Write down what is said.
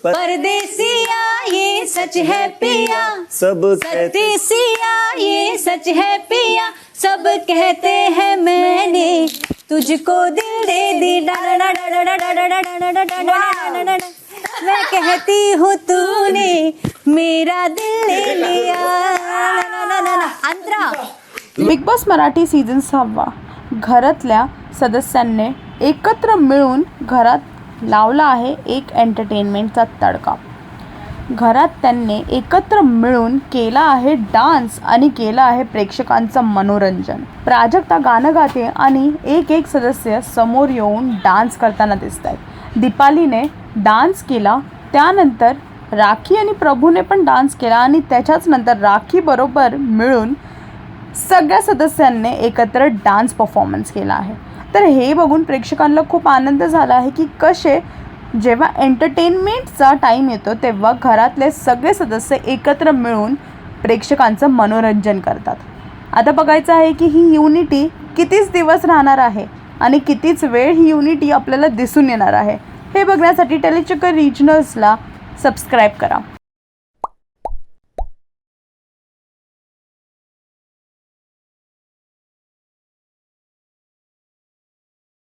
परदेसिया ये सच है पिया, सब परदेसिया ये सच है पिया, सब कहते हैं मैंने तुझको दिल दे दी, मैं कहती हूँ तूने मेरा दिल ले लिया. अंतरा. बिग बॉस मराठी सीझन 6 घरातल्या सदस्यांनी एकत्र मिळून घरात लावला आहे एक एंटरटेनमेंटचा तडका. घरात त्यांनी एकत्र मिळून केला आहे डान्स आणि केलं आहे प्रेक्षकांचं मनोरंजन. प्राजक्ता गाणं गाते आणि एक सदस्य समोर येऊन डान्स करताना दिसत आहेत. दीपालीने डान्स केला, त्यानंतर राखी आणि प्रभूने पण डान्स केला आणि त्याच्याच नंतर राखी बरोबर मिळून सगळ्या सदस्यांनी एकत्र डान्स परफॉर्मन्स केला आहे. तर हे बघून प्रेक्षकांना खूप आनंद झाला आहे की कसे जेव्हा एंटरटेनमेंटचा टाईम येतो तेव्हा घरातले सगळे सदस्य एकत्र मिळून प्रेक्षकांचं मनोरंजन करतात. आता बघायचं आहे की ही युनिटी कितीच दिवस राहणार आहे आणि कितीच वेळ ही युनिटी आपल्याला दिसून येणार आहे. हे बघण्यासाठी टेलीचक्कर रिजनल्सला सबस्क्राईब करा.